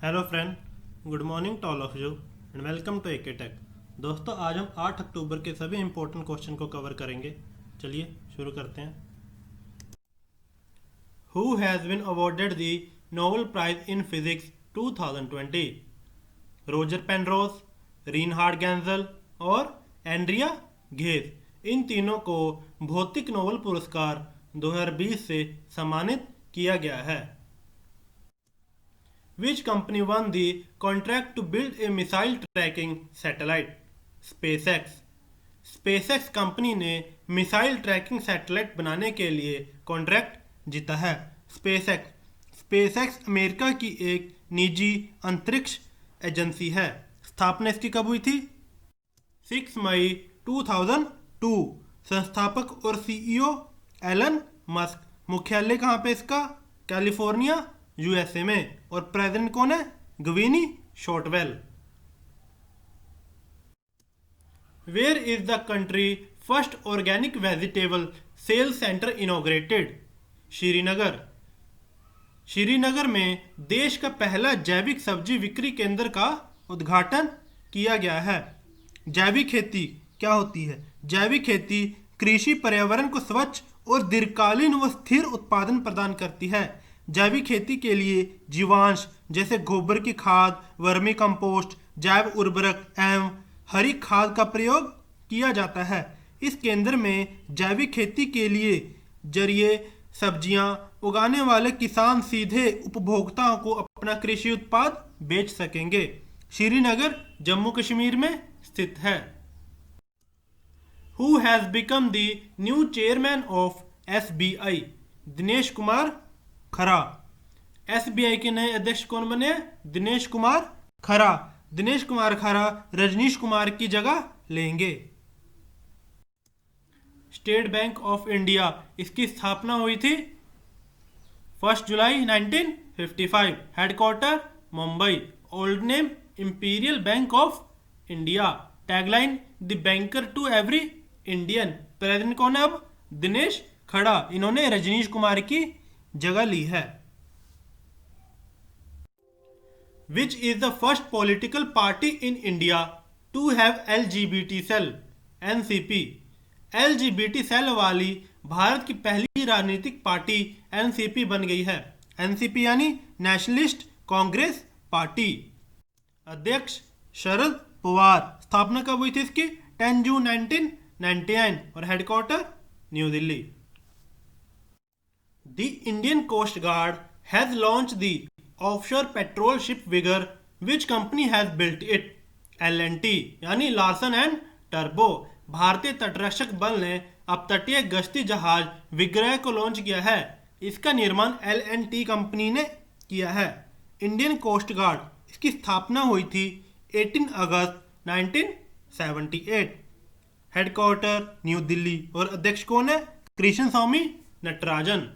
Hello friend, good morning to all of you and welcome to AK tech. दोस्तों, आज हम 8 अक्टूबर के सभी इंपॉर्टेंट क्वेश्चन को कवर करेंगे। चलिए शुरू करते हैं। Who has been awarded the Nobel prize in physics 2020? Roger Penrose, Reinhard Genzel और एंड्रिया घेस। इन तीनों को भौतिक नोबेल पुरस्कार 2020 से सम्मानित किया गया है। Which company won the contract to build a missile tracking satellite? SpaceX। SpaceX company ने मिसाइल ट्रैकिंग सैटेलाइट बनाने के लिए कॉन्ट्रैक्ट जीता है। SpaceX अमेरिका की एक निजी अंतरिक्ष एजेंसी है। स्थापना इसकी कब हुई थी? 6 मई 2002। संस्थापक और सीईओ एलन मस्क। मुख्यालय कहाँ पे इसका? कैलिफोर्निया, यूएसए में। और प्रेसिडेंट कौन है? Gwynne Shotwell. Where is the country first organic vegetable sale centre inaugurated? Srinagar. Srinagar में देश का पहला जैविक सब्जी बिक्री केंद्र का उद्घाटन किया गया है। जैविक खेती क्या होती है? जैविक खेती कृषि पर्यावरण को स्वच्छ और दीर्घकालीन व स्थिर उत्पादन प्रदान करती है। जैविक खेती के लिए जीवांश जैसे गोबर की खाद, वर्मी कंपोस्ट, जैव उर्वरक एवं हरी खाद का प्रयोग किया जाता है। इस केंद्र में जैविक खेती के लिए जरिए सब्जियां उगाने वाले किसान सीधे उपभोक्ताओं को अपना कृषि उत्पाद बेच सकेंगे। श्रीनगर जम्मू कश्मीर में स्थित है। Who has become the new chairman of SBI? Dinesh Kumar खरा। एसबीआई के नए अध्यक्ष कौन बने? दिनेश कुमार खरा। दिनेश कुमार खरा रजनीश कुमार की जगह लेंगे। स्टेट बैंक ऑफ इंडिया, इसकी स्थापना हुई थी 1 जुलाई 1955। Headquarter Mumbai. Old name Imperial Bank of India. Tagline the banker to every Indian. President कौन है अब? दिनेश खड़ा। इन्होंने रजनीश कुमार की जगह ली है। Which is the first political party in India to have LGBT cell? NCP। LGBT cell वाली भारत की पहली राजनीतिक पार्टी NCP बन गई है। NCP यानी नेशनलिस्ट कांग्रेस पार्टी। अध्यक्ष शरद पवार। स्थापना कब हुई थी इसकी? 10 जून 1999। और headquarter new Delhi. The Indian Coast Guard has launched the offshore patrol ship Vigor. Which company has built it? L&T यानी लार्सन एंड टर्बो। भारतीय तटरक्षक बल ने अपतटीय गश्ती जहाज विग्रह को लॉन्च किया है। इसका निर्माण L&T कंपनी ने किया है। इंडियन कोस्ट गार्ड, इसकी स्थापना हुई थी 18 अगस्त 1978। Headquarter new Delhi. और अध्यक्ष कौन है? कृष्ण स्वामी Natarajan.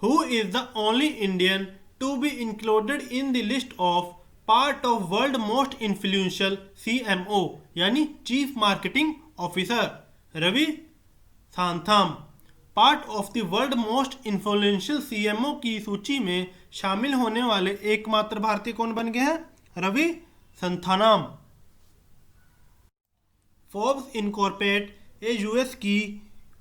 Who is the only Indian to be included in the list of part of world most influential CMO यानी chief marketing officer? Ravi Santham. Part of the world most influential CMO की सूची में शामिल होने वाले एकमात्र भारतीय कौन बन गए हैं? रवि संथानाम। फोर्ब्स इनकॉर्पोरेट ए यूएस की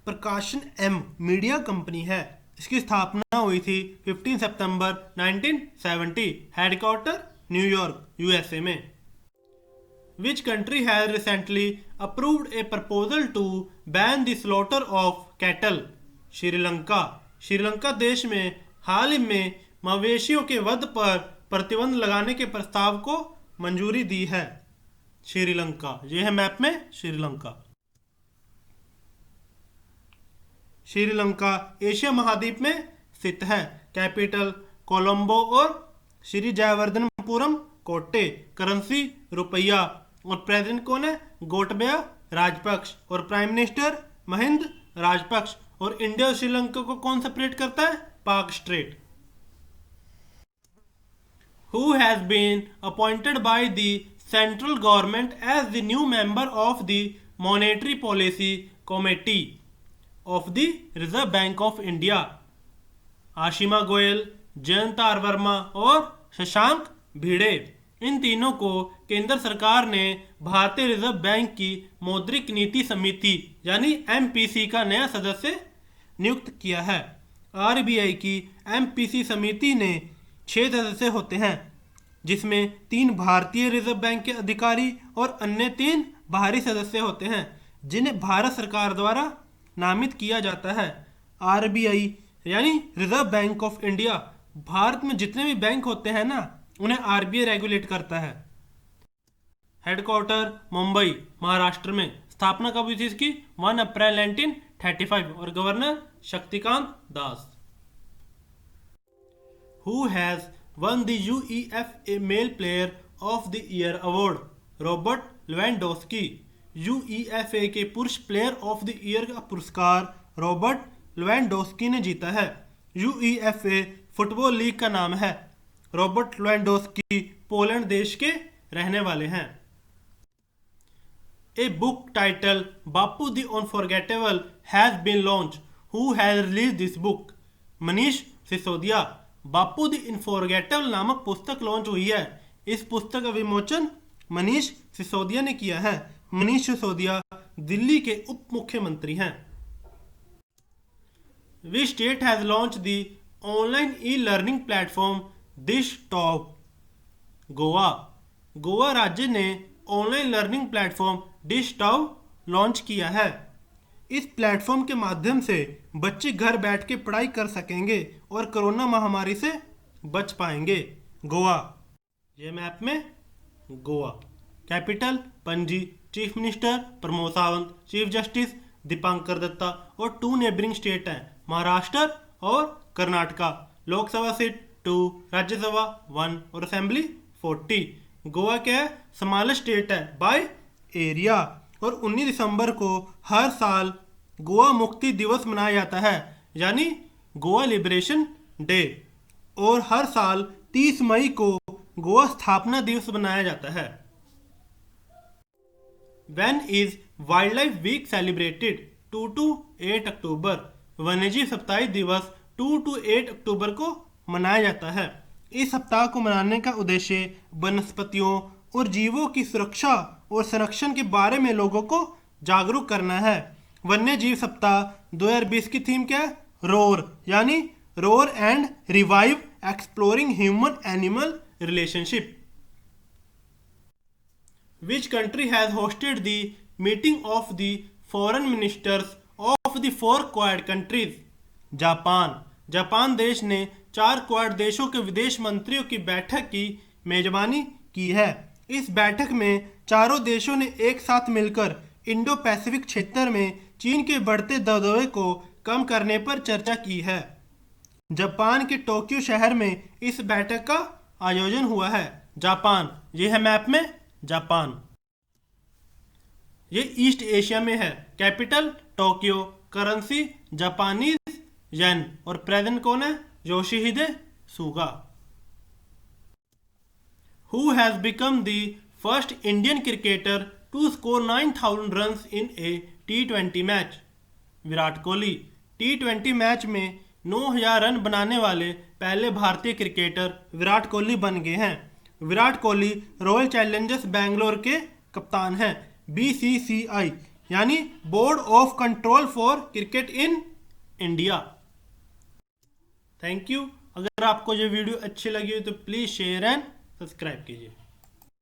प्रकाशन एम मीडिया कंपनी है। इसकी स्थापना हुई थी 15 सितंबर 1970। हेडक्वार्टर न्यूयॉर्क, यूएसए में। Which country has recently approved a proposal to ban the slaughter of cattle? Sri Lanka. Sri Lanka देश में हाल ही में मवेशियों के वध पर प्रतिबंध लगाने के प्रस्ताव को मंजूरी दी है। श्रीलंका, यह है मैप में श्रीलंका। श्रीलंका एशिया महाद्वीप में स्थित है। कैपिटल कोलंबो और श्री जयवर्धनपुरम कोट्टे। करेंसी रुपया। और प्रेसिडेंट कौन है? गोटबया राजपक्ष। और प्राइम मिनिस्टर महिंद राजपक्ष। और इंडिया और श्रीलंका को कौन सेपरेट करता है? पाक straight. Who has been appointed by the central government as the new member of the Monetary Policy Committee of the Reserve Bank of India? Ashima Goyal, Jayanth R Varma और शशांक भिड़े। इन तीनों को केंद्र सरकार ने भारतीय रिजर्व बैंक की मौद्रिक नीति समिति यानी एमपीसी का नया सदस्य नियुक्त किया है। आरबीआई की एमपीसी समिति ने 6 सदस्य होते हैं, जिसमें 3 भारतीय रिजर्व बैंक के अधिकारी और अन्य 3 बाहरी सदस्य होते हैं, जिन्हें भारत सरकार द्वारा नामित किया जाता है। आरबीआई यानी reserve bank of India, Bharat में जितने भी बैंक होते हैं ना, उन्हें आरबीआई रेगुलेट करता है। हेडक्वार्टर मुंबई महाराष्ट्र में। स्थापना कब हुई थी इसकी? 1 अप्रैल 1935 और governor Shaktikanta Das. Who has won the UEFA Male Player of the Year Award? Robert Lewandowski. UEFA के पुरुष प्लेयर ऑफ द ईयर का पुरस्कार रॉबर्ट लेवेंडोस्की ने जीता है। यूईएफए फुटबॉल लीग का नाम है। रॉबर्ट लेवेंडोस्की पोलैंड देश के रहने वाले हैं। A book titled Bapu the Unforgettable has been launched. Who has released this book? Manish Sisodia. Bapu the unforgettable नामक पुस्तक लॉन्च हुई है। इस पुस्तक का विमोचन मनीष सिसोदिया ने किया है। मनीष सिसोदिया दिल्ली के उप मुख्यमंत्री हैं। Which state has launched the online e-learning platform this top? Goa. Goa राज्य ने online learning platform dish top launch किया है। इस प्लेटफॉर्म के माध्यम से बच्चे घर बैठ के पढ़ाई कर सकेंगे और कोरोना महामारी से बच पाएंगे। गोवा, ये मैप में Goa. Capital Panaji. Chief minister Pramod Sawant. Chief justice Dipankar Datta. और 2 नेबरिंग स्टेट हैं, महाराष्ट्र और कर्नाटका। लोकसभा सीट 2, राज्यसभा 1 और असेंबली 40। गोवा क्या है? स्मॉलेस्ट स्टेट है बाय एरिया। और 19 दिसंबर को हर साल गोवा मुक्ति दिवस मनाया जाता है, यानी गोवा लिबरेशन डे। और हर साल 30 मई को गोवा स्थापना दिवस मनाया जाता है। When is wild week celebrated? 2 to 8 October. वन्यजीव सप्ताह दिवस 2 to 8 अक्टूबर को मनाया जाता है। इस सप्ताह को मनाने का उद्देश्य वनस्पतियों और जीवों की सुरक्षा और संरक्षण के बारे में लोगों को जागरूक करना है। वन्य जीव सप्ताह 2020 की थीम क्या है? रोर, यानी roar and revive exploring human animal relationship. Which country has hosted the meeting of the foreign ministers of the 4 Quad countries? Japan. Japan देश ने 4 क्वाड देशों के विदेश मंत्रियों की बैठक की मेजबानी की है। इस बैठक में चारों देशों ने एक साथ मिलकर इंडो पैसिफिक क्षेत्र में चीन के बढ़ते दबदबे को कम करने पर चर्चा की है। जापान के टोक्यो शहर में इस बैठक का आयोजन हुआ है। जापान, ये है मैप में जापान। ये ईस्ट एशिया में है। Capital Tokyo. Currency Japanese yen. और प्रेसिडेंट कौन है? Yoshihide Suga. Who has become the first Indian cricketer to score 9,000 runs in a T20 match? Virat Kohli. T20 match में 9,000 रन बनाने वाले पहले भारतीय क्रिकेटर विराट कोहली बन गए हैं। विराट कोहली रॉयल चैलेंजर्स बैंगलोर के कप्तान हैं। BCCI यानी board of control for cricket in India. Thank you. अगर आपको ये वीडियो अच्छी लगी हो तो प्लीज़ शेयर एंड सब्सक्राइब कीजिए।